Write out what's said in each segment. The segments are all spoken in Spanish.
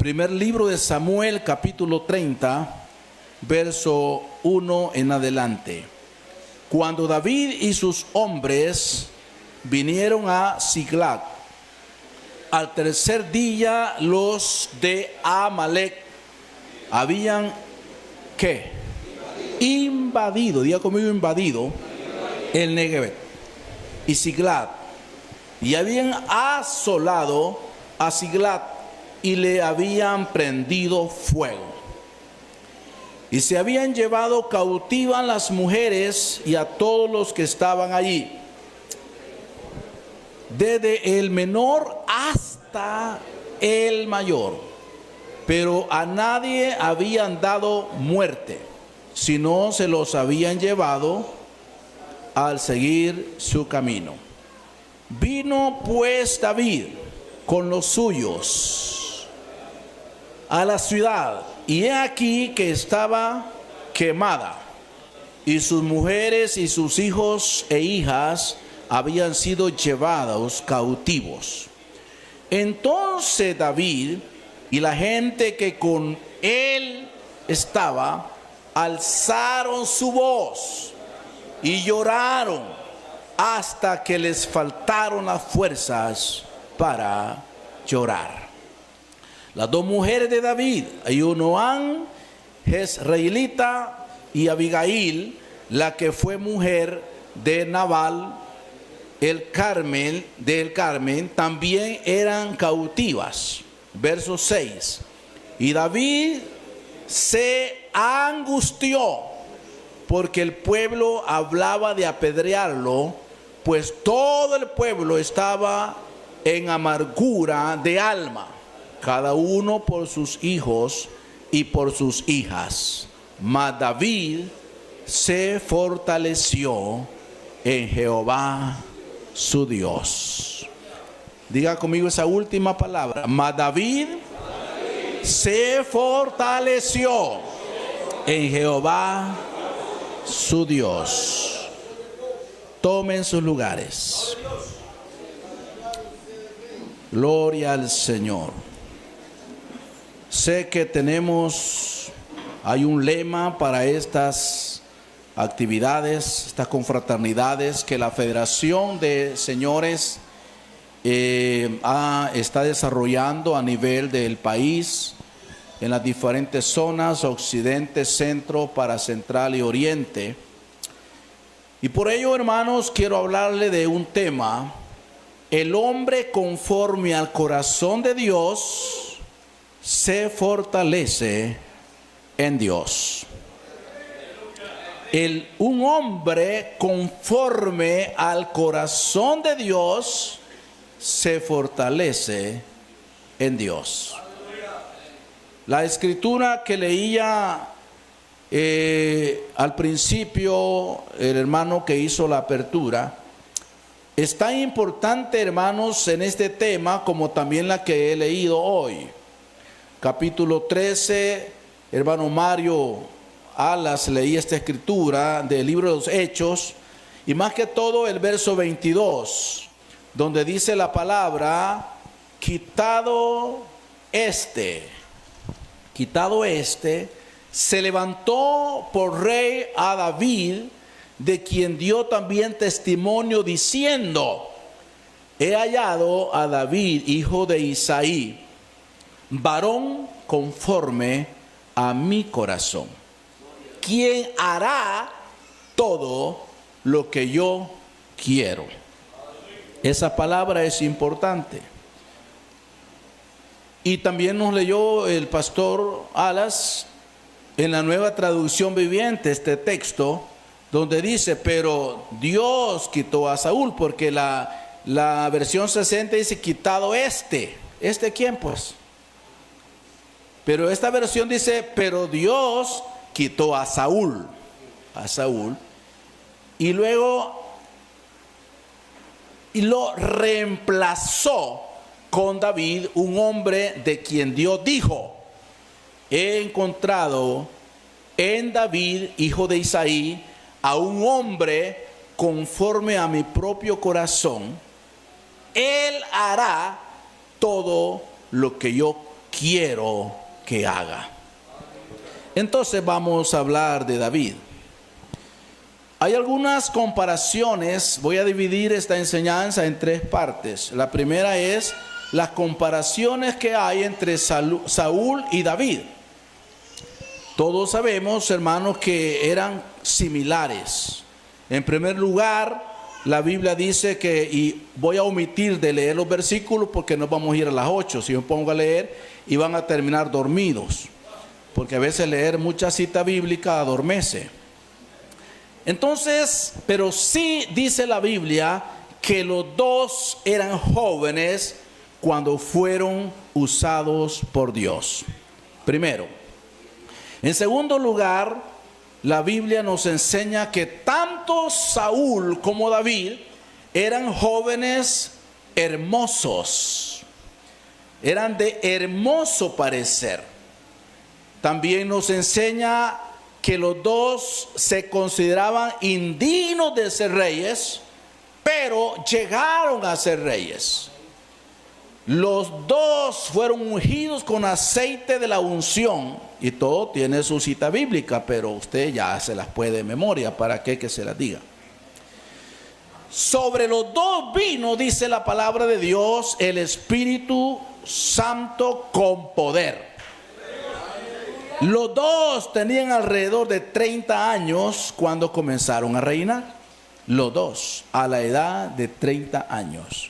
Primer libro de Samuel, capítulo 30, verso 1 en adelante. Cuando David y sus hombres vinieron a Siglag, al tercer día los de Amalek habían, ¿qué? Invadido, diga conmigo, invadido el Negev y Siglag, y habían asolado a Siglag y le habían prendido fuego. Y se habían llevado cautivas las mujeres y a todos los que estaban allí, desde el menor hasta el mayor. Pero a nadie habían dado muerte, sino se los habían llevado al seguir su camino. Vino pues David con los suyos a la ciudad, y he aquí que estaba quemada, y sus mujeres y sus hijos e hijas habían sido llevados cautivos. Entonces David y la gente que con él estaba alzaron su voz y lloraron hasta que les faltaron las fuerzas para llorar. Las dos mujeres de David, Ahinoam, jezreelita, y Abigail, la que fue mujer de Nabal, del Carmel, también eran cautivas. Verso 6. Y David se angustió porque el pueblo hablaba de apedrearlo, pues todo el pueblo estaba en amargura de alma, cada uno por sus hijos y por sus hijas. Mas David se fortaleció en Jehová su Dios. Diga conmigo esa última palabra. Mas David se fortaleció en Jehová su Dios. Tomen sus lugares. Gloria al Señor. Sé que hay un lema para estas actividades, estas confraternidades que la Federación de Señores está desarrollando a nivel del país, en las diferentes zonas, occidente, centro, para central y oriente. Y por ello, hermanos, quiero hablarle de un tema: el hombre conforme al corazón de Dios se fortalece en Dios. Un hombre conforme al corazón de Dios se fortalece en Dios. La escritura que leía al principio el hermano que hizo la apertura es tan importante, hermanos, en este tema como también la que he leído hoy. Capítulo 13, hermano Mario Alas leía esta escritura del libro de los Hechos, y más que todo el verso 22, donde dice la palabra: quitado este, se levantó por rey a David, de quien dio también testimonio diciendo: he hallado a David, hijo de Isaí, varón conforme a mi corazón, quien hará todo lo que yo quiero. Esa palabra es importante. Y también nos leyó el pastor Alas en la Nueva Traducción Viviente este texto, donde dice: pero Dios quitó a Saúl, porque la versión 60 dice: quitado este. ¿Este quién, pues? Pero esta versión dice: pero Dios quitó a Saúl. Y luego lo reemplazó con David, un hombre de quien Dios dijo: he encontrado en David, hijo de Isaí, a un hombre conforme a mi propio corazón. Él hará todo lo que yo quiero que haga. Entonces vamos a hablar de David. Hay algunas comparaciones. Voy a dividir esta enseñanza en tres partes. La primera es las comparaciones que hay entre Saúl y David. Todos sabemos, hermanos, que eran similares. En primer lugar, la Biblia dice que, y voy a omitir de leer los versículos porque nos vamos a ir a las 8. Si me pongo a leer y van a terminar dormidos, porque a veces leer mucha cita bíblica adormece. Entonces, pero sí dice la Biblia que los dos eran jóvenes cuando fueron usados por Dios. Primero. En segundo lugar, la Biblia nos enseña que tanto Saúl como David eran jóvenes hermosos. Eran de hermoso parecer. También nos enseña que los dos se consideraban indignos de ser reyes, pero llegaron a ser reyes. Los dos fueron ungidos con aceite de la unción, y todo tiene su cita bíblica, pero usted ya se las puede de memoria. ¿Para qué que se las diga? Sobre los dos vino, dice la palabra de Dios, el Espíritu Santo con poder. Los dos tenían alrededor de 30 años cuando comenzaron a reinar. Los dos, a la edad de 30 años.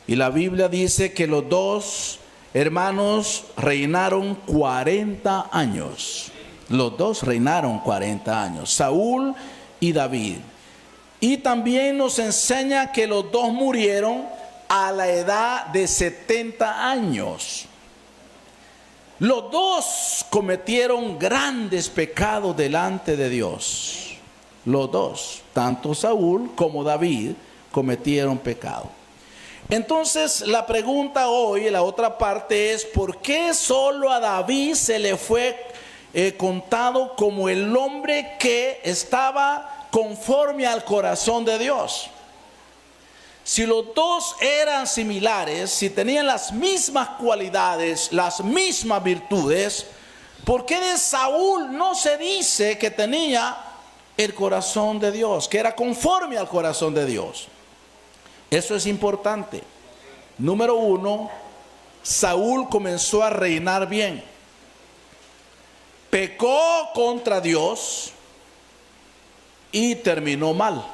Y la Biblia dice que los dos hermanos reinaron 40 años. Los dos reinaron 40 años, Saúl y David. Y también nos enseña que los dos murieron a la edad de 70 años. Los dos cometieron grandes pecados delante de Dios. Los dos, tanto Saúl como David, cometieron pecado. Entonces la pregunta hoy, la otra parte es: ¿por qué solo a David se le fue contado como el hombre que estaba conforme al corazón de Dios? Si los dos eran similares, si tenían las mismas cualidades, las mismas virtudes, ¿por qué de Saúl no se dice que tenía el corazón de Dios, que era conforme al corazón de Dios? Eso es importante. Número uno, Saúl comenzó a reinar bien. Pecó contra Dios y terminó mal.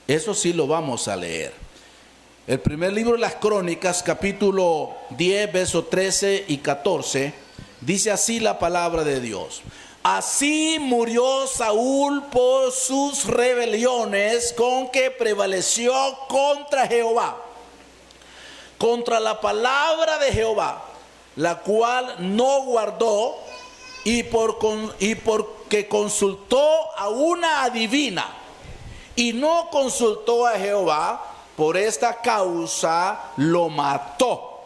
Eso sí lo vamos a leer. El primer libro de las Crónicas, capítulo 10, versos 13 y 14, dice así la palabra de Dios. Así murió Saúl por sus rebeliones con que prevaleció contra Jehová, contra la palabra de Jehová, la cual no guardó, y porque consultó a una adivina y no consultó a Jehová, por esta causa lo mató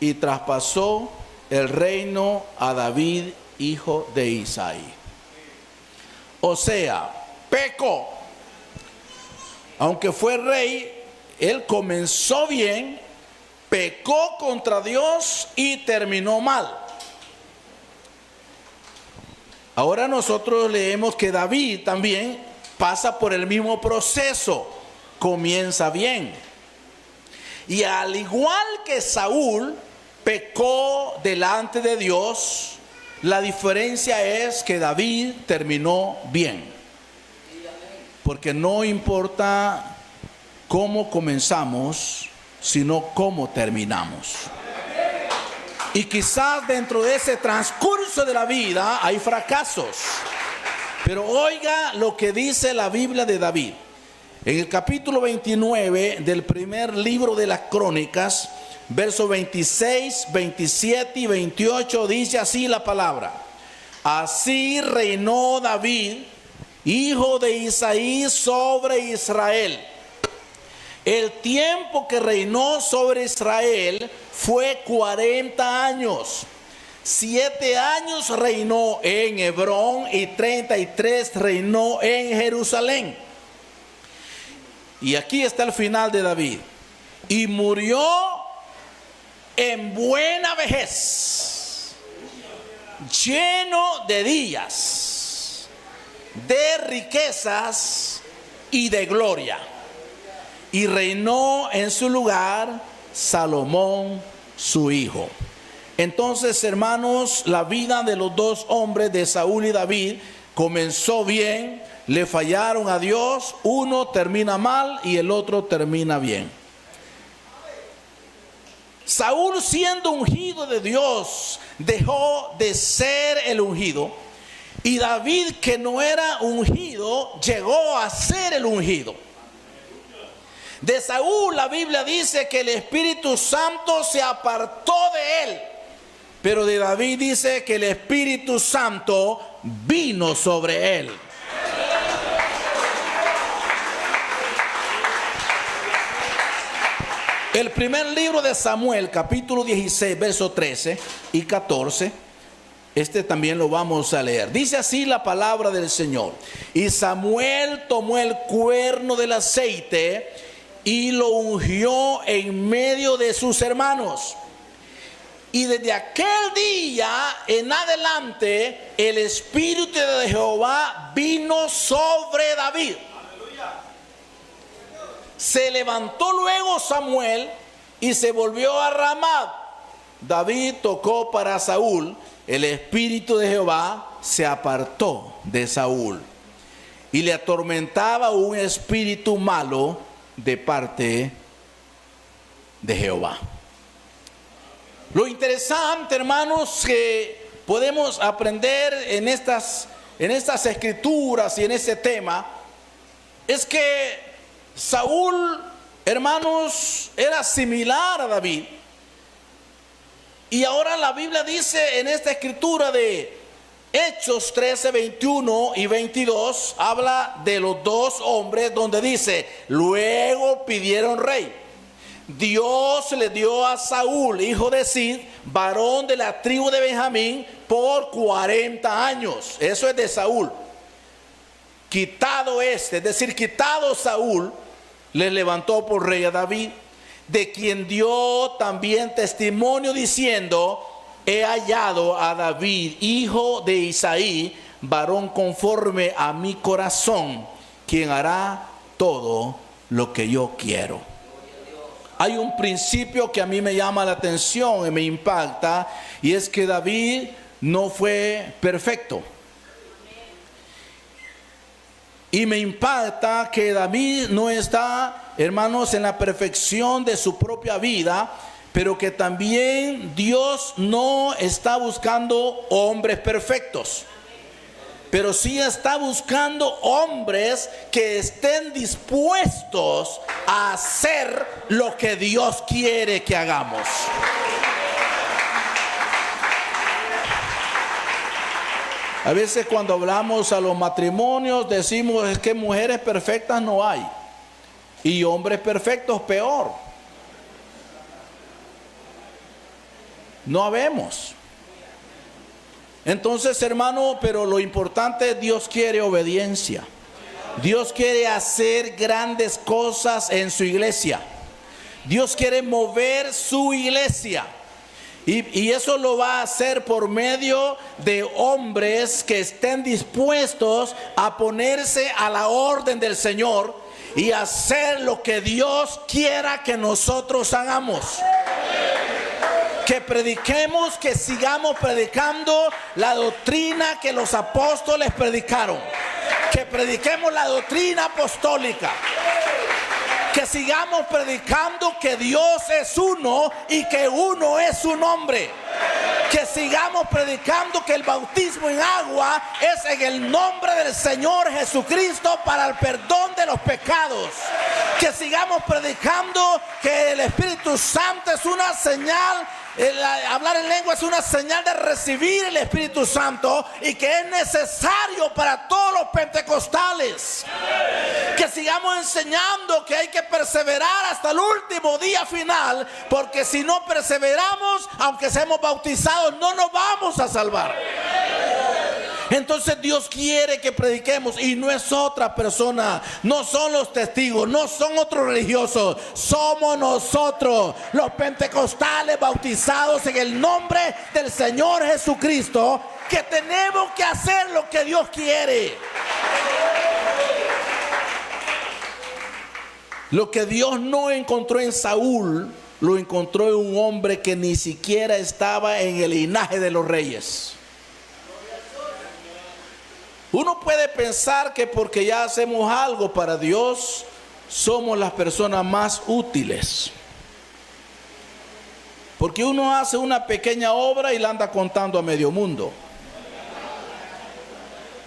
y traspasó el reino a David, hijo de Isaí. O sea, pecó. Aunque fue rey, él comenzó bien, pecó contra Dios y terminó mal. Ahora nosotros leemos que David también pasa por el mismo proceso. Comienza bien. Y al igual que Saúl pecó delante de Dios, la diferencia es que David terminó bien. Porque no importa cómo comenzamos, sino cómo terminamos. Y quizás dentro de ese transcurso de la vida hay fracasos. Pero oiga lo que dice la Biblia de David. En el capítulo 29 del primer libro de las Crónicas, versos 26, 27 y 28, dice así la palabra. Así reinó David, hijo de Isaí, sobre Israel. El tiempo que reinó sobre Israel fue 40 años. 7 años reinó en Hebrón y 33 reinó en Jerusalén. Y aquí está el final de David. Y murió en buena vejez, lleno de días, de riquezas y de gloria. Y reinó en su lugar Salomón, su hijo. Entonces, hermanos, la vida de los dos hombres, de Saúl y David, comenzó bien. Le fallaron a Dios. Uno termina mal y el otro termina bien. Saúl, siendo ungido de Dios, dejó de ser el ungido. Y David, que no era ungido, llegó a ser el ungido. De Saúl, la Biblia dice que el Espíritu Santo se apartó de él. Pero de David dice que el Espíritu Santo vino sobre él. El primer libro de Samuel, capítulo 16, versos 13 y 14. Este también lo vamos a leer. Dice así la palabra del Señor. Y Samuel tomó el cuerno del aceite y lo ungió en medio de sus hermanos. Y desde aquel día en adelante el Espíritu de Jehová vino sobre David. Se levantó luego Samuel y se volvió a Ramá. David tocó para Saúl. El Espíritu de Jehová se apartó de Saúl y le atormentaba un espíritu malo de parte de Jehová. Lo interesante, hermanos, que podemos aprender en estas escrituras y en este tema es que Saúl, hermanos, era similar a David. Y ahora la Biblia dice en esta escritura de Hechos 13, 21 y 22, habla de los dos hombres donde dice, luego pidieron rey. Dios le dio a Saúl, hijo de Cis, varón de la tribu de Benjamín, por 40 años. Eso es de Saúl. Quitado es decir, quitado Saúl, le levantó por rey a David, de quien dio también testimonio diciendo, he hallado a David, hijo de Isaí, varón conforme a mi corazón, quien hará todo lo que yo quiero. Hay un principio que a mí me llama la atención y me impacta, y es que David no fue perfecto. Y me impacta que David no está, hermanos, en la perfección de su propia vida, pero que también Dios no está buscando hombres perfectos, pero sí está buscando hombres que estén dispuestos a hacer lo que Dios quiere que hagamos. A veces cuando hablamos a los matrimonios decimos es que mujeres perfectas no hay y hombres perfectos peor. No habemos. Entonces, hermano, pero lo importante es Dios quiere obediencia. Dios quiere hacer grandes cosas en su iglesia. Dios quiere mover su iglesia. Y eso lo va a hacer por medio de hombres que estén dispuestos a ponerse a la orden del Señor y hacer lo que Dios quiera que nosotros hagamos. Que prediquemos, que sigamos predicando la doctrina que los apóstoles predicaron. Que prediquemos la doctrina apostólica. Que sigamos predicando que Dios es uno y que uno es su nombre. Que sigamos predicando que el bautismo en agua es en el nombre del Señor Jesucristo para el perdón de los pecados. Que sigamos predicando que el Espíritu Santo es una señal. Hablar en lengua es una señal de recibir el Espíritu Santo y que es necesario para todos los pentecostales. Que sigamos enseñando que hay que perseverar hasta el último día final, porque si no perseveramos, aunque seamos bautizados, no nos vamos a salvar. Entonces Dios quiere que prediquemos, y no es otra persona, no son los testigos, no son otros religiosos, somos nosotros, los pentecostales bautizados en el nombre del Señor Jesucristo, que tenemos que hacer lo que Dios quiere. Lo que Dios no encontró en Saúl, lo encontró en un hombre que ni siquiera estaba en el linaje de los reyes. Uno puede pensar que porque ya hacemos algo para Dios, somos las personas más útiles. Porque uno hace una pequeña obra y la anda contando a medio mundo.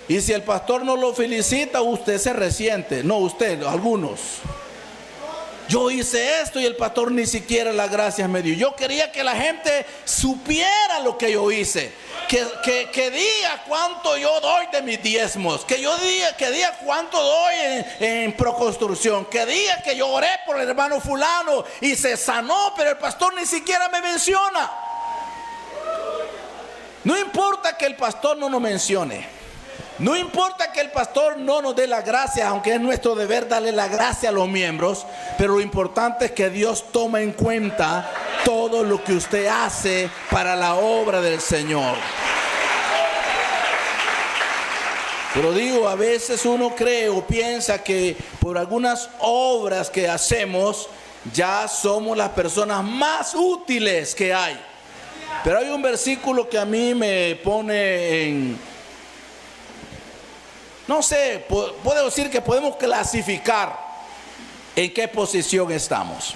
Y si el pastor no lo felicita, usted se resiente. No, usted, algunos. Yo hice esto y el pastor ni siquiera las gracias me dio. Yo quería que la gente supiera lo que yo hice. Que diga cuánto yo doy de mis diezmos. Que diga cuánto doy en proconstrucción. Que diga que yo oré por el hermano fulano y se sanó, pero el pastor ni siquiera me menciona. No importa que el pastor no nos mencione. No importa que el pastor no nos dé la gracia, aunque es nuestro deber darle la gracia a los miembros, pero lo importante es que Dios toma en cuenta todo lo que usted hace para la obra del Señor. Pero digo, a veces uno cree o piensa que por algunas obras que hacemos ya somos las personas más útiles que hay. Pero hay un versículo que a mí me pone en... No sé, puedo decir que podemos clasificar en qué posición estamos.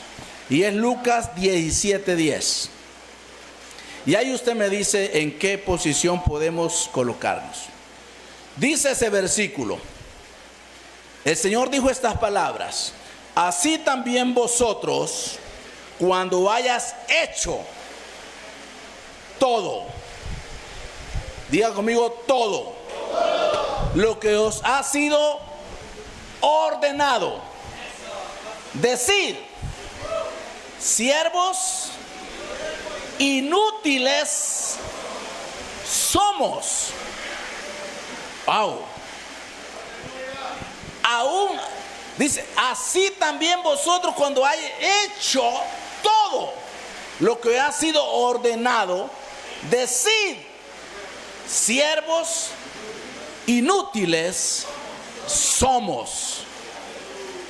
Y es Lucas 17:10. Y ahí usted me dice en qué posición podemos colocarnos. Dice ese versículo. El Señor dijo estas palabras: así también vosotros, cuando hayas hecho todo, diga conmigo todo, lo que os ha sido ordenado, decid, siervos inútiles somos. Wow. Aún dice, así también vosotros, cuando hayáis hecho todo lo que ha sido ordenado, decid, siervos inútiles somos.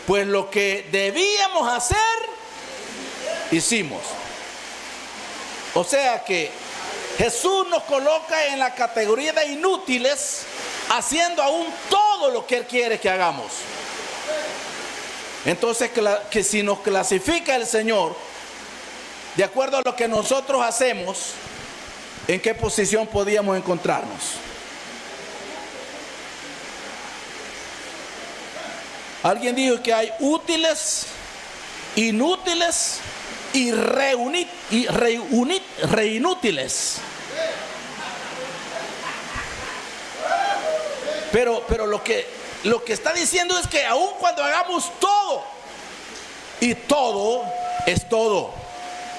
Pues lo que debíamos hacer, hicimos. O sea que Jesús nos coloca en la categoría de inútiles, haciendo aún todo lo que Él quiere que hagamos. Entonces, que si nos clasifica el Señor de acuerdo a lo que nosotros hacemos, ¿en qué posición podíamos encontrarnos? Alguien dijo que hay útiles, inútiles y reinútiles. Pero lo que está diciendo es que aun cuando hagamos todo, y todo es todo,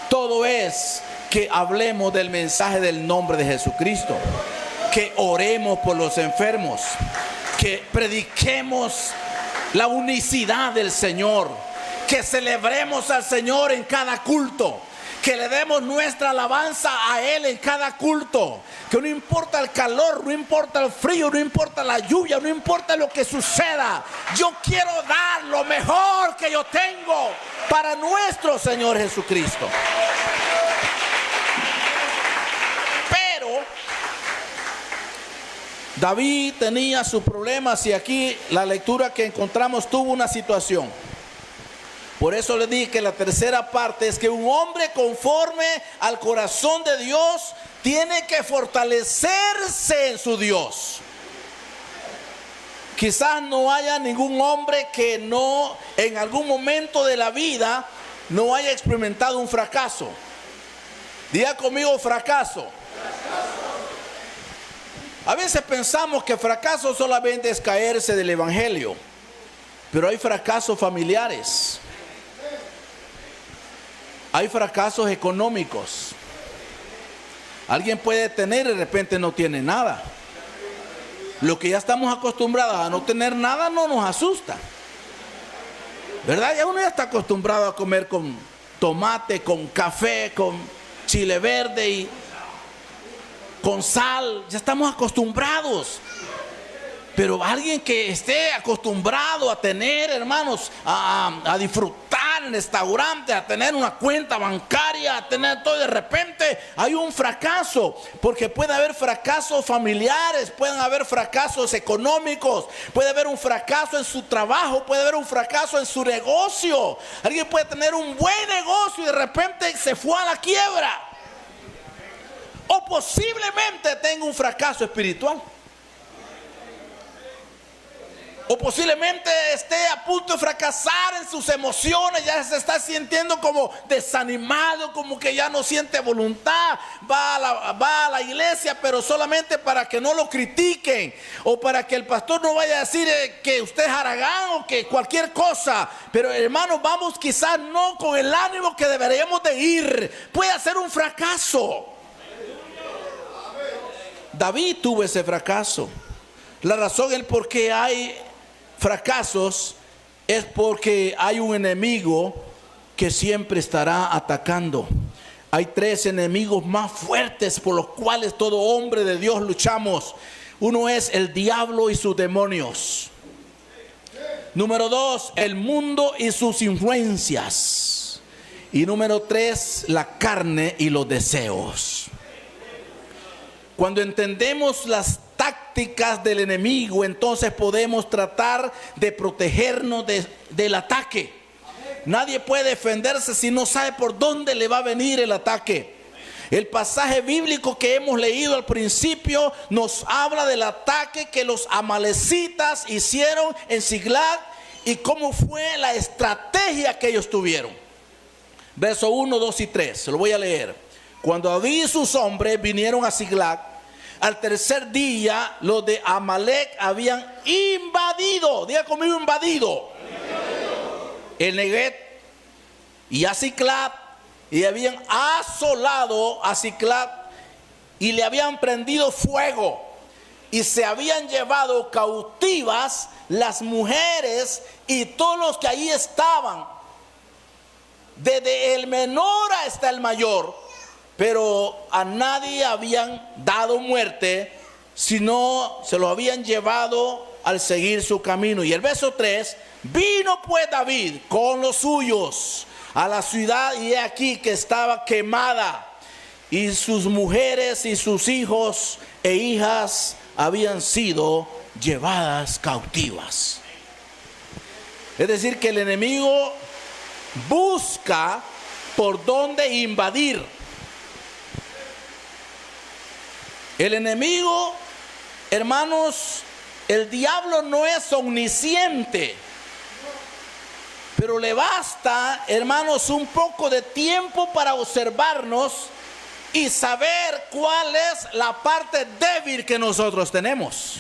todo es que hablemos del mensaje del nombre de Jesucristo, que oremos por los enfermos, que prediquemos la unicidad del Señor, que celebremos al Señor en cada culto, que le demos nuestra alabanza a Él en cada culto, que no importa el calor, no importa el frío, no importa la lluvia, no importa lo que suceda, yo quiero dar lo mejor que yo tengo para nuestro Señor Jesucristo. Pero David tenía sus problemas, y aquí la lectura que encontramos tuvo una situación. Por eso le dije que la tercera parte es que un hombre conforme al corazón de Dios tiene que fortalecerse en su Dios. Quizás no haya ningún hombre que no, en algún momento de la vida, no haya experimentado un fracaso. Diga conmigo, fracaso. A veces pensamos que fracaso solamente es caerse del evangelio, pero hay fracasos familiares. Hay fracasos económicos. Alguien puede tener y de repente no tiene nada. Lo que ya estamos acostumbrados a no tener nada no nos asusta, ¿verdad? Ya uno ya está acostumbrado a comer con tomate, con café, con chile verde y con sal. Ya estamos acostumbrados. Pero alguien que esté acostumbrado a tener, hermanos, a disfrutar en restaurantes, a tener una cuenta bancaria, a tener todo, de repente hay un fracaso, porque puede haber fracasos familiares, pueden haber fracasos económicos, puede haber un fracaso en su trabajo, puede haber un fracaso en su negocio. Alguien puede tener un buen negocio y de repente se fue a la quiebra, o posiblemente tenga un fracaso espiritual. O posiblemente esté a punto de fracasar en sus emociones, ya se está sintiendo como desanimado, como que ya no siente voluntad. Va a la iglesia, pero solamente para que no lo critiquen, o para que el pastor no vaya a decir que usted es haragán o que cualquier cosa. Pero hermanos, vamos quizás no con el ánimo que deberíamos de ir. Puede ser un fracaso. David tuvo ese fracaso. La razón es por qué hay fracasos es porque hay un enemigo que siempre estará atacando. Hay tres enemigos más fuertes por los cuales todo hombre de Dios luchamos. Uno es el diablo y sus demonios. Número 2, el mundo y sus influencias. Y número 3, la carne y los deseos. Cuando entendemos las tácticas del enemigo, entonces podemos tratar de protegernos del ataque. Nadie puede defenderse si no sabe por dónde le va a venir el ataque. El pasaje bíblico que hemos leído al principio nos habla del ataque que los amalecitas hicieron en Siglag y cómo fue la estrategia que ellos tuvieron. Verso 1, 2 y 3, se lo voy a leer. Cuando David y sus hombres vinieron a Siglag, al tercer día los de Amalec habían invadido, diga conmigo, invadido el Neguet y a Siclag, y habían asolado a Siclag y le habían prendido fuego y se habían llevado cautivas las mujeres y todos los que allí estaban, desde el menor hasta el mayor. Pero a nadie habían dado muerte, sino se lo habían llevado al seguir su camino. Y el verso 3, vino pues David con los suyos a la ciudad, y he aquí que estaba quemada, y sus mujeres y sus hijos e hijas habían sido llevadas cautivas. Es decir, que el enemigo busca por dónde invadir. El enemigo, hermanos, el diablo no es omnisciente, pero le basta, hermanos, un poco de tiempo para observarnos y saber cuál es la parte débil que nosotros tenemos.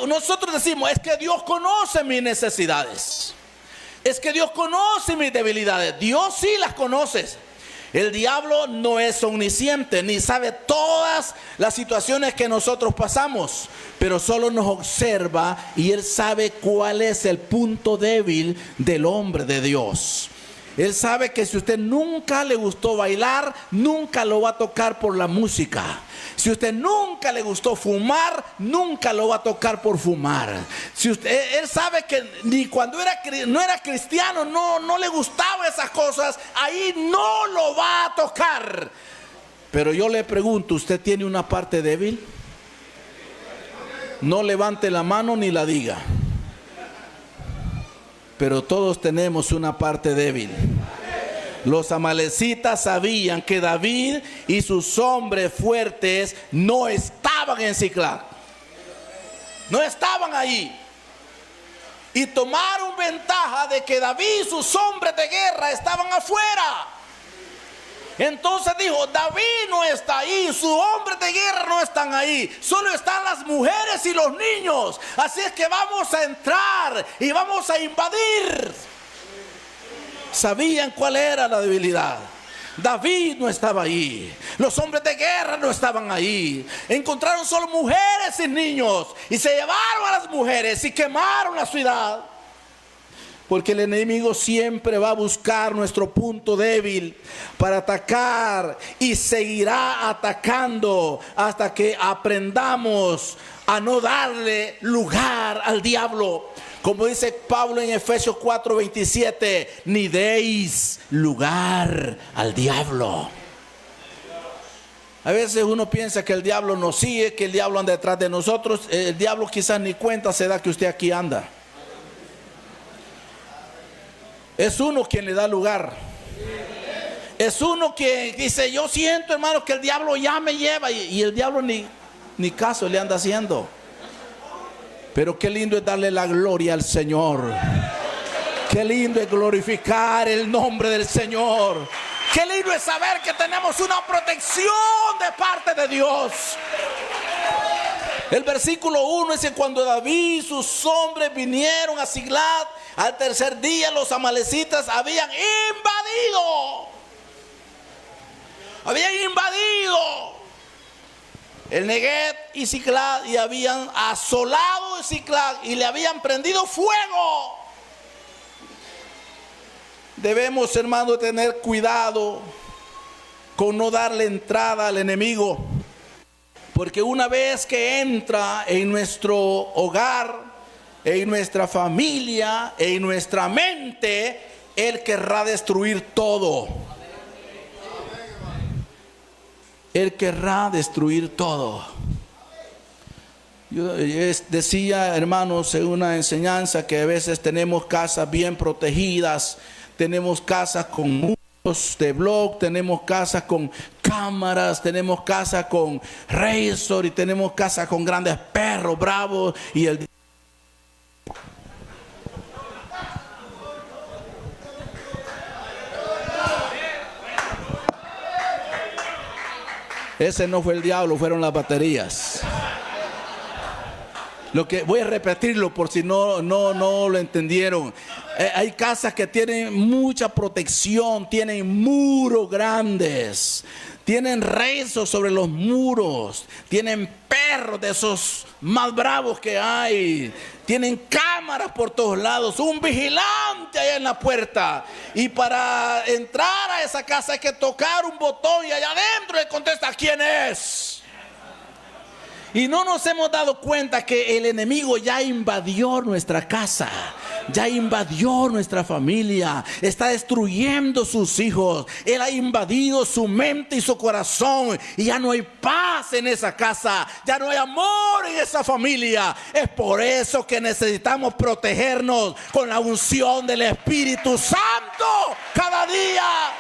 Nosotros decimos, es que Dios conoce mis necesidades, es que Dios conoce mis debilidades. Dios sí las conoce. El diablo no es omnisciente, ni sabe todas las situaciones que nosotros pasamos, pero solo nos observa y él sabe cuál es el punto débil del hombre de Dios. Él sabe que si usted nunca le gustó bailar, nunca lo va a tocar por la música. Si usted nunca le gustó fumar, nunca lo va a tocar por fumar. Él sabe que ni cuando no era cristiano, no le gustaban esas cosas, ahí no lo va a tocar. Pero yo le pregunto, ¿usted tiene una parte débil? No levante la mano ni la diga. Pero todos tenemos una parte débil. Los amalecitas sabían que David y sus hombres fuertes no estaban en Siclag. No estaban ahí. Y tomaron ventaja de que David y sus hombres de guerra estaban afuera. Entonces dijo, David no está ahí, sus hombres de guerra no están ahí, solo están las mujeres y los niños. Así es que vamos a entrar y vamos a invadir. Sabían cuál era la debilidad. David no estaba ahí. Los hombres de guerra no estaban ahí. Encontraron solo mujeres y niños. Y se llevaron a las mujeres y quemaron la ciudad. Porque el enemigo siempre va a buscar nuestro punto débil para atacar. Y seguirá atacando hasta que aprendamos a no darle lugar al diablo. Como dice Pablo en Efesios 4:27, ni deis lugar al diablo. A veces uno piensa que el diablo nos sigue, que el diablo anda detrás de nosotros. El diablo quizás ni cuenta se da que usted aquí anda. Es uno quien le da lugar. Es uno que dice, yo siento, hermano, que el diablo ya me lleva. Y el diablo ni caso le anda haciendo. Pero qué lindo es darle la gloria al Señor. Qué lindo es glorificar el nombre del Señor. Qué lindo es saber que tenemos una protección de parte de Dios. El versículo 1 dice: cuando David y sus hombres vinieron a Siglag, al tercer día los amalecitas habían invadido el Negev y Siglag, y habían asolado Siglag y le habían prendido fuego. Debemos, hermano, tener cuidado con no darle entrada al enemigo, porque una vez que entra en nuestro hogar, en nuestra familia, en nuestra mente, él querrá destruir todo. Él querrá destruir todo. Yo decía, hermanos, en una enseñanza, que a veces tenemos casas bien protegidas, tenemos casas con muros de bloc, tenemos casas con cámaras, tenemos casas con razor y tenemos casas con grandes perros bravos, y el ese no fue el diablo, fueron las baterías. Lo que voy a repetirlo por si no lo entendieron. Hay casas que tienen mucha protección, tienen muros grandes, tienen rezos sobre los muros, tienen perros de esos más bravos que hay, tienen cámaras por todos lados, un vigilante allá en la puerta, y para entrar a esa casa hay que tocar un botón y allá adentro le contesta quién es. Y no nos hemos dado cuenta que el enemigo ya invadió nuestra casa, ya invadió nuestra familia, está destruyendo sus hijos. Él ha invadido su mente y su corazón, y ya no hay paz en esa casa, ya no hay amor en esa familia. Es por eso que necesitamos protegernos con la unción del Espíritu Santo cada día.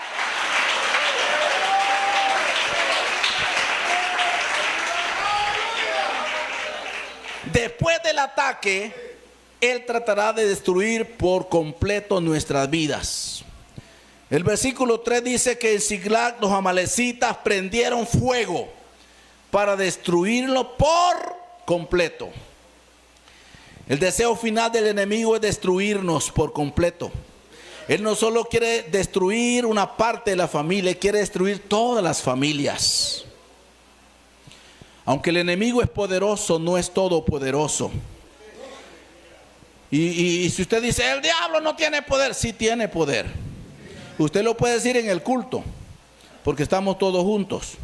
Después del ataque, él tratará de destruir por completo nuestras vidas. El versículo 3 dice que en Siglag los amalecitas prendieron fuego para destruirlo por completo. El deseo final del enemigo es destruirnos por completo. Él no solo quiere destruir una parte de la familia, quiere destruir todas las familias. Aunque el enemigo es poderoso, no es todopoderoso. Y si usted dice, el diablo no tiene poder, sí tiene poder. Usted lo puede decir en el culto, porque estamos todos juntos.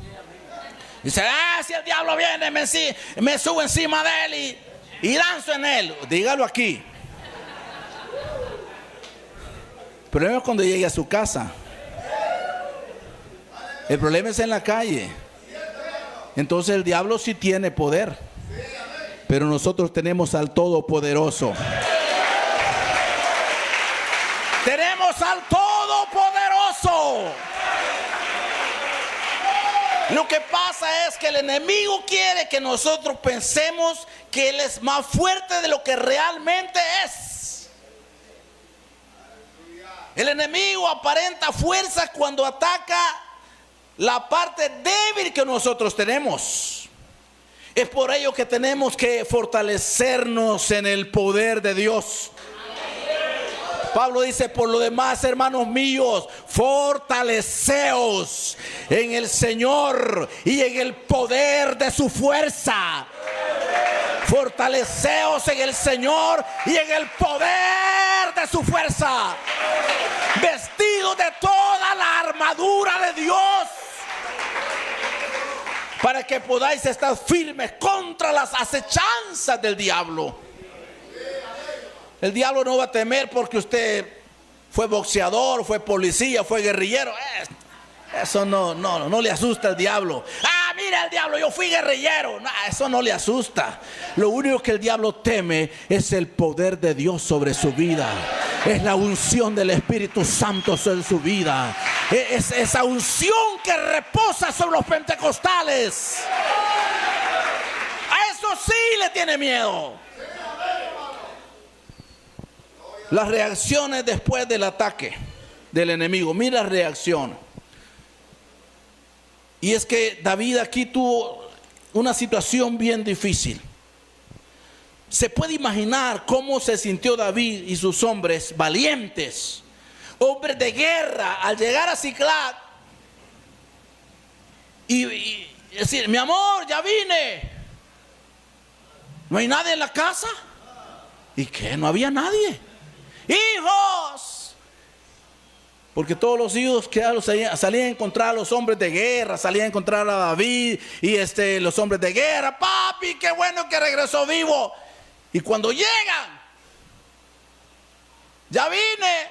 Dice, si el diablo viene, me subo encima de él y lanzo en él. Dígalo aquí. El problema es cuando llegue a su casa. El problema es en la calle. Entonces el diablo sí tiene poder, pero nosotros tenemos al Todopoderoso. Tenemos al Todopoderoso. Lo que pasa es que el enemigo quiere que nosotros pensemos que él es más fuerte de lo que realmente es. El enemigo aparenta fuerza cuando ataca la parte débil que nosotros tenemos. Es por ello que tenemos que fortalecernos en el poder de Dios. Pablo dice: por lo demás, hermanos míos, fortaleceos en el Señor y en el poder de su fuerza. Fortaleceos en el Señor y en el poder de su fuerza. Vestidos de toda la armadura de Dios, para que podáis estar firmes contra las acechanzas del diablo. El diablo no va a temer porque usted fue boxeador, fue policía, fue guerrillero. Eso no le asusta al diablo. Ah, mira el diablo, yo fui guerrillero. No, eso no le asusta. Lo único que el diablo teme es el poder de Dios sobre su vida. Es la unción del Espíritu Santo sobre su vida. Es esa unción que reposa sobre los pentecostales. A eso sí le tiene miedo. Las reacciones después del ataque del enemigo. Mira la reacción. Y es que David aquí tuvo una situación bien difícil. Se puede imaginar cómo se sintió David y sus hombres valientes, hombres de guerra, al llegar a Siclag y decir: mi amor, ya vine. ¿No hay nadie en la casa? ¿Y qué? No había nadie. ¡Hijos! Porque todos los hijos que salían a encontrar a los hombres de guerra, salían a encontrar a David y los hombres de guerra. Papi, qué bueno que regresó vivo. Y cuando llegan: ya vine.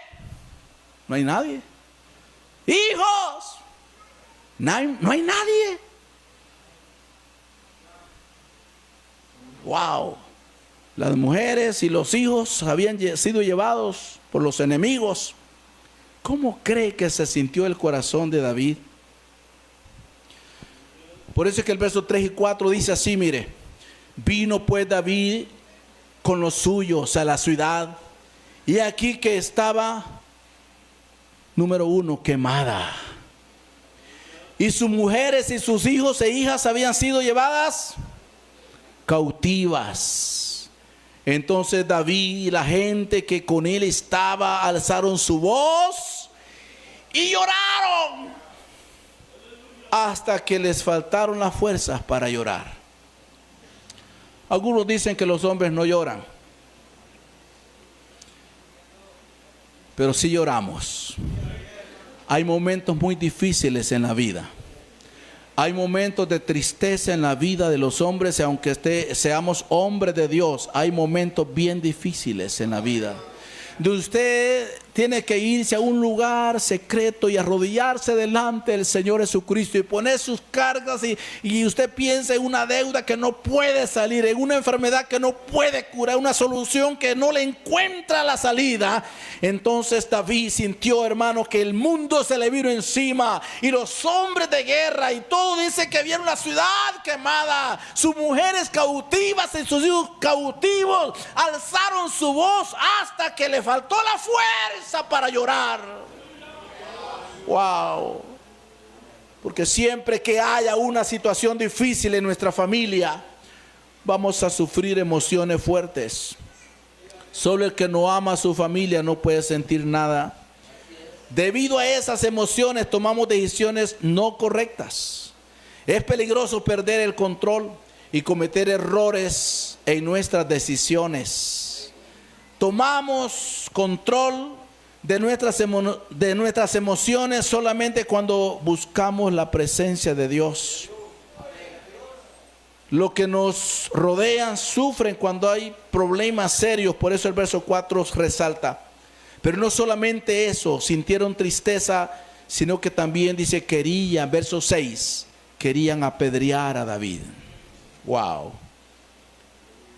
No hay nadie. Hijos, no hay nadie. Wow. Las mujeres y los hijos habían sido llevados por los enemigos. ¿Cómo cree que se sintió el corazón de David? Por eso es que el verso 3 y 4 dice así, mire: vino pues David con los suyos a la ciudad, y aquí que estaba, número 1, quemada, y sus mujeres y sus hijos e hijas habían sido llevadas cautivas. Entonces David y la gente que con él estaba alzaron su voz y lloraron hasta que les faltaron las fuerzas para llorar. Algunos dicen que los hombres no lloran, pero sí lloramos. Hay momentos muy difíciles en la vida. Hay momentos de tristeza en la vida de los hombres, y aunque seamos hombres de Dios, hay momentos bien difíciles en la vida. De usted tiene que irse a un lugar secreto y arrodillarse delante del Señor Jesucristo y poner sus cargas, y usted piensa en una deuda que no puede salir, en una enfermedad que no puede curar, una solución que no le encuentra la salida. Entonces David sintió, hermano, que el mundo se le vino encima, y los hombres de guerra y todo dice que vieron la ciudad quemada, sus mujeres cautivas y sus hijos cautivos, alzaron su voz hasta que le faltó la fuerza para llorar. Wow. Porque siempre que haya una situación difícil en nuestra familia, vamos a sufrir emociones fuertes. Solo el que no ama a su familia no puede sentir nada. Debido a esas emociones tomamos decisiones no correctas. Es peligroso perder el control y cometer errores en nuestras decisiones. Tomamos control de nuestras emociones solamente cuando buscamos la presencia de Dios. Los que nos rodean sufren cuando hay problemas serios. Por eso el verso 4 resalta. Pero no solamente eso, sintieron tristeza, sino que también dice querían, verso 6, querían apedrear a David. Wow.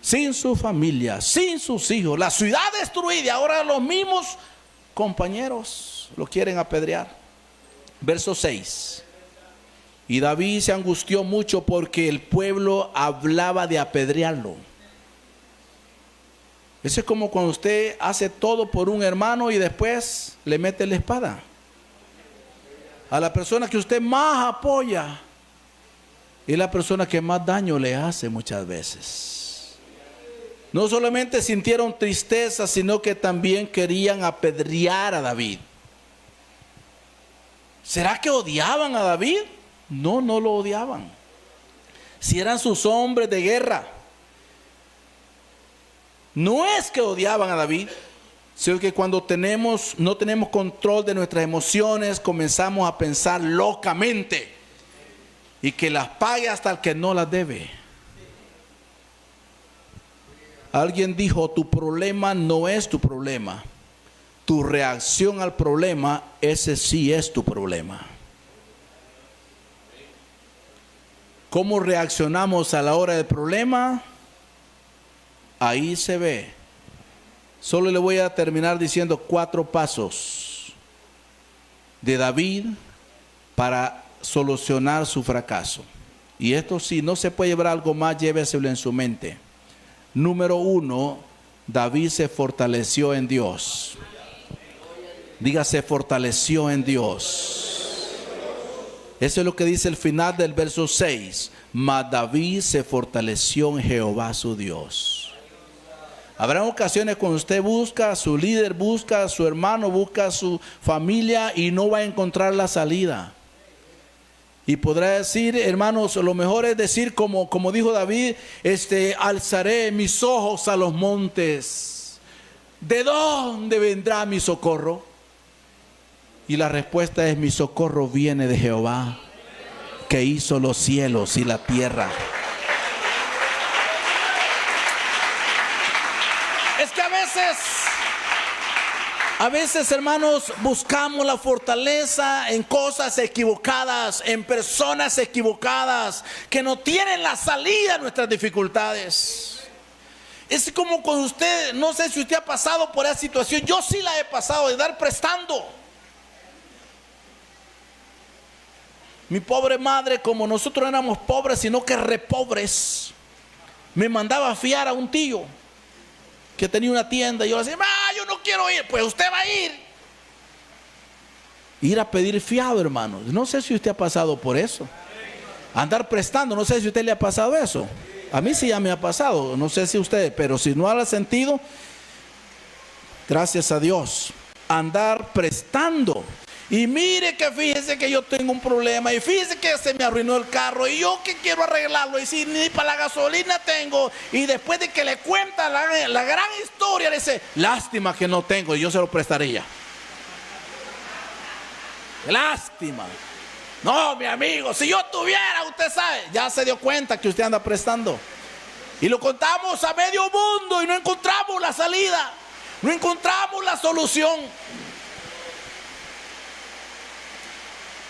Sin su familia, sin sus hijos, la ciudad destruida, ahora los mismos compañeros lo quieren apedrear. Verso 6. Y David se angustió mucho porque el pueblo hablaba de apedrearlo. Eso es como cuando usted hace todo por un hermano y después le mete la espada a la persona que usted más apoya, y la persona que más daño le hace muchas veces. No solamente sintieron tristeza, sino que también querían apedrear a David. ¿Será que odiaban a David? No, no lo odiaban. Si eran sus hombres de guerra. No es que odiaban a David, sino que cuando no tenemos control de nuestras emociones, comenzamos a pensar locamente y que las pague hasta el que no las debe. Alguien dijo: tu problema no es tu problema, tu reacción al problema, ese sí es tu problema. ¿Cómo reaccionamos a la hora del problema? Ahí se ve. Solo le voy a terminar diciendo 4 pasos de David para solucionar su fracaso. Y esto, si no se puede llevar algo más, lléveselo en su mente. Número 1, David se fortaleció en Dios. Diga, se fortaleció en Dios. Eso es lo que dice el final del verso 6. Mas David se fortaleció en Jehová su Dios. Habrá ocasiones cuando usted busca a su líder, busca a su hermano, busca a su familia y no va a encontrar la salida. Y podrá decir, hermanos, lo mejor es decir como dijo David, alzaré mis ojos a los montes. ¿De dónde vendrá mi socorro? Y la respuesta es: mi socorro viene de Jehová, que hizo los cielos y la tierra. Es que a veces, hermanos, buscamos la fortaleza en cosas equivocadas, en personas equivocadas, que no tienen la salida a nuestras dificultades. Es como con usted, no sé si usted ha pasado por esa situación, yo sí la he pasado, de dar prestando. Mi pobre madre, como nosotros éramos pobres, sino que repobres, me mandaba a fiar a un tío que tenía una tienda, y yo le decía: yo no quiero ir. Pues usted va a ir a pedir fiado, hermanos. No sé si usted ha pasado por eso, andar prestando. No sé si a usted le ha pasado eso. A mí sí ya me ha pasado, no sé si usted, pero si no ha sentido, gracias a Dios, andar prestando. Y mire que fíjese que yo tengo un problema, y fíjese que se me arruinó el carro, y yo que quiero arreglarlo, y si ni para la gasolina tengo. Y después de que le cuenta la gran historia, le dice: lástima que no tengo, y yo se lo prestaría. Lástima. No, mi amigo, si yo tuviera, usted sabe, ya se dio cuenta que usted anda prestando. Y lo contamos a medio mundo y no encontramos la salida, no encontramos la solución.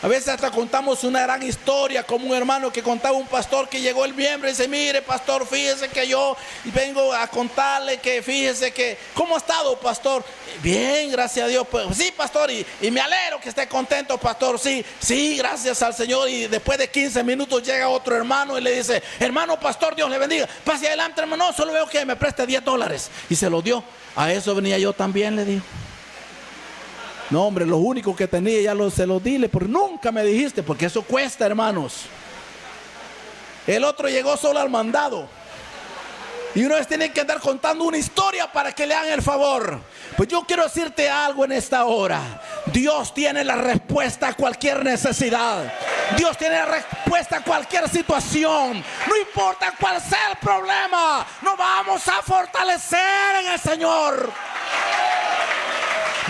A veces hasta contamos una gran historia, como un hermano que contaba un pastor que llegó el miembro y dice: mire, pastor, fíjese que yo vengo a contarle que fíjese que, ¿cómo ha estado, pastor? Bien, gracias a Dios. Pues sí, pastor, y me alegro que esté contento, pastor. Sí, gracias al Señor. Y después de 15 minutos llega otro hermano y le dice: hermano pastor, Dios le bendiga, pase adelante, hermano. No, solo veo que me preste $10. Y se lo dio. A eso venía yo también, le dijo. No, hombre, lo único que tenía ya se los dile, porque nunca me dijiste, porque eso cuesta, hermanos. El otro llegó solo al mandado. Y uno tiene que andar contando una historia para que le hagan el favor. Pues yo quiero decirte algo en esta hora. Dios tiene la respuesta a cualquier necesidad. Dios tiene la respuesta a cualquier situación. No importa cuál sea el problema, nos vamos a fortalecer en el Señor.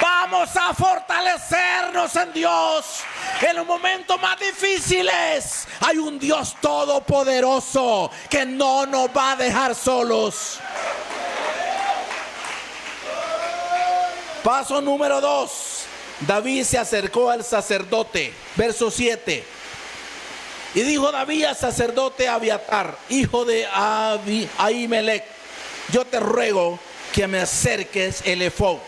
Vamos a fortalecernos en Dios. En los momentos más difíciles hay un Dios todopoderoso que no nos va a dejar solos. Paso número 2. David se acercó al sacerdote. Verso 7. Y dijo David al sacerdote Abiatar, hijo de Ahimelech: yo te ruego que me acerques el efod.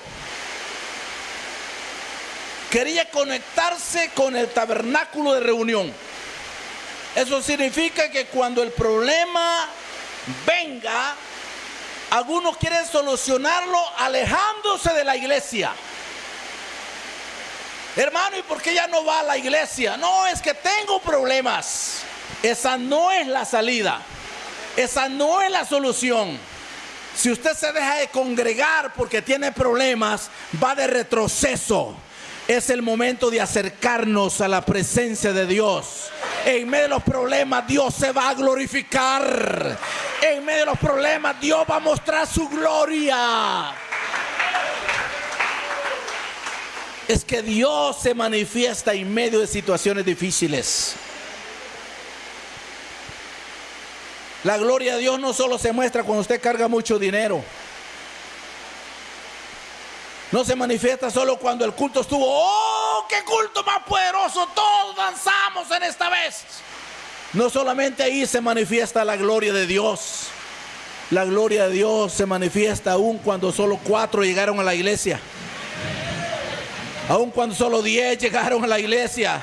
Quería conectarse con el tabernáculo de reunión. Eso significa que cuando el problema venga, algunos quieren solucionarlo alejándose de la iglesia. Hermano, ¿y por qué ya no va a la iglesia? No, es que tengo problemas. Esa no es la salida. Esa no es la solución. Si usted se deja de congregar porque tiene problemas, va de retroceso. Es el momento de acercarnos a la presencia de Dios. En medio de los problemas, Dios se va a glorificar. En medio de los problemas, Dios va a mostrar su gloria. Es que Dios se manifiesta en medio de situaciones difíciles. La gloria de Dios no solo se muestra cuando usted carga mucho dinero. No se manifiesta solo cuando el culto estuvo. ¡Oh, qué culto más poderoso! Todos danzamos en esta vez. No solamente ahí se manifiesta la gloria de Dios. La gloria de Dios se manifiesta aún cuando solo 4 llegaron a la iglesia. Aún cuando solo 10 llegaron a la iglesia.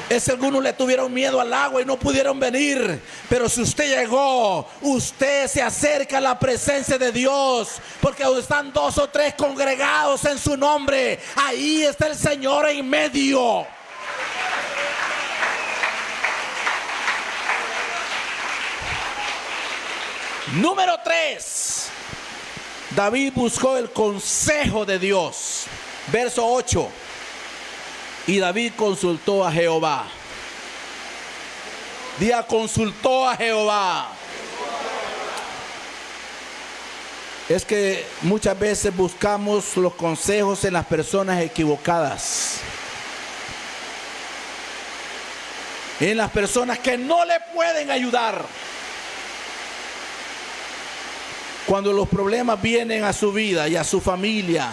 Es que algunos le tuvieron miedo al agua y no pudieron venir. Pero si usted llegó, usted se acerca a la presencia de Dios. Porque donde están 2 o 3 congregados en su nombre, ahí está el Señor en medio. Número 3. David buscó el consejo de Dios. Verso 8. Y David consultó a Jehová. Diga, consultó a Jehová. Es que muchas veces buscamos los consejos en las personas equivocadas. En las personas que no le pueden ayudar. Cuando los problemas vienen a su vida y a su familia,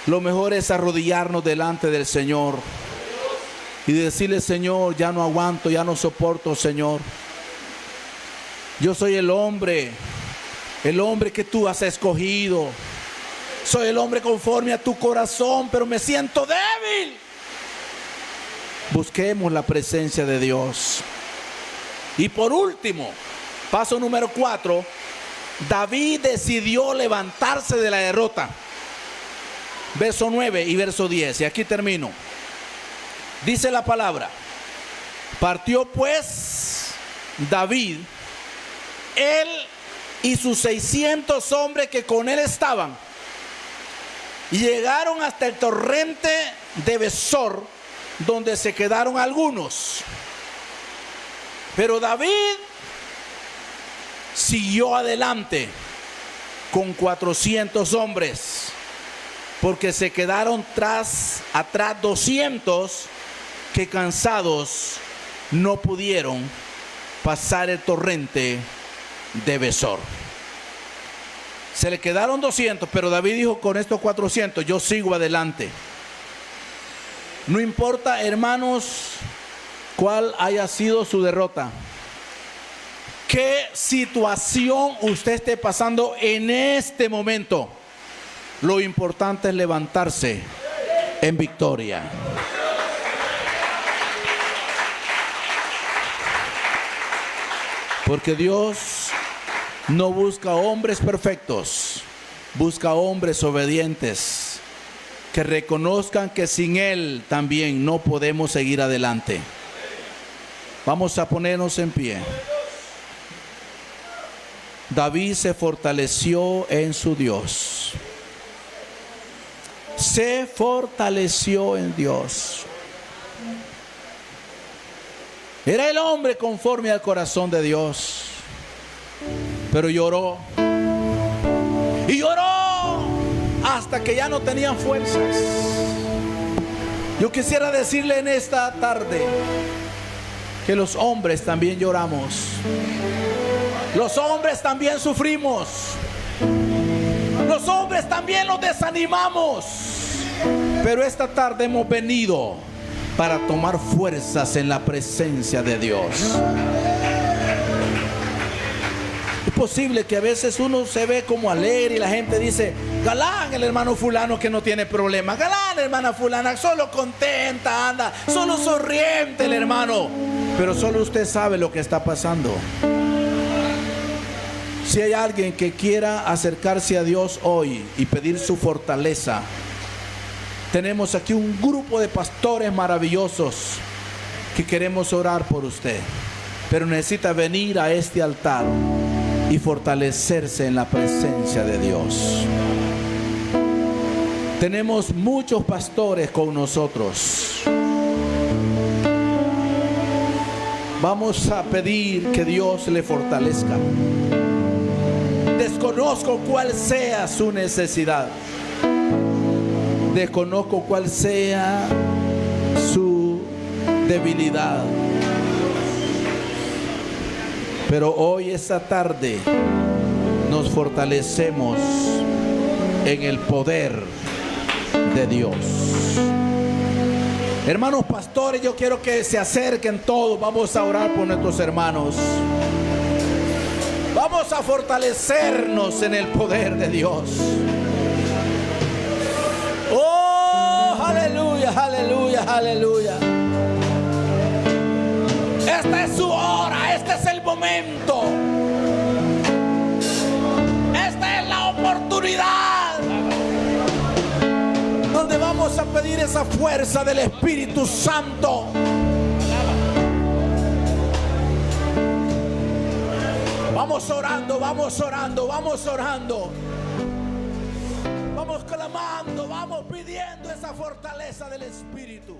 lo mejor es arrodillarnos delante del Señor y decirle: Señor, ya no aguanto, ya no soporto, Señor. Yo soy el hombre que tú has escogido. Soy el hombre conforme a tu corazón, pero me siento débil. Busquemos la presencia de Dios. Y por último, paso número 4, David decidió levantarse de la derrota. Verso 9 y verso 10, y aquí termino. Dice la palabra: partió pues David, él y sus 600 hombres que con él estaban, y llegaron hasta el torrente de Besor, donde se quedaron algunos. Pero David siguió adelante con 400 hombres, porque se quedaron atrás 200 que cansados no pudieron pasar el torrente de Besor. Se le quedaron 200, pero David dijo: con estos 400 yo sigo adelante. No importa, hermanos, cuál haya sido su derrota, qué situación usted esté pasando en este momento, lo importante es levantarse en victoria. Porque Dios no busca hombres perfectos, busca hombres obedientes que reconozcan que sin Él también no podemos seguir adelante. Vamos a ponernos en pie. David se fortaleció en su Dios. Se fortaleció en Dios. Era el hombre conforme al corazón de Dios, pero lloró. Y lloró hasta que ya no tenían fuerzas. Yo quisiera decirle en esta tarde que los hombres también lloramos. Los hombres también sufrimos. Los hombres también los desanimamos. Pero esta tarde hemos venido para tomar fuerzas en la presencia de Dios. Es posible que a veces uno se ve como alegre y la gente dice: galán el hermano fulano que no tiene problema, galán la hermana fulana solo contenta anda, solo sonriente el hermano. Pero solo usted sabe lo que está pasando. Si hay alguien que quiera acercarse a Dios hoy y pedir su fortaleza, tenemos aquí un grupo de pastores maravillosos que queremos orar por usted. Pero necesita venir a este altar y fortalecerse en la presencia de Dios. Tenemos muchos pastores con nosotros. Vamos a pedir que Dios le fortalezca. Desconozco cuál sea su necesidad. Desconozco cuál sea su debilidad. Pero hoy, esta tarde, nos fortalecemos en el poder de Dios. Hermanos pastores, yo quiero que se acerquen todos. Vamos a orar por nuestros hermanos. Vamos a fortalecernos en el poder de Dios. Oh, aleluya, aleluya, aleluya. Esta es su hora, este es el momento. Esta es la oportunidad donde vamos a pedir esa fuerza del Espíritu Santo. Vamos orando, vamos orando, vamos orando. Vamos clamando, vamos pidiendo esa fortaleza del Espíritu.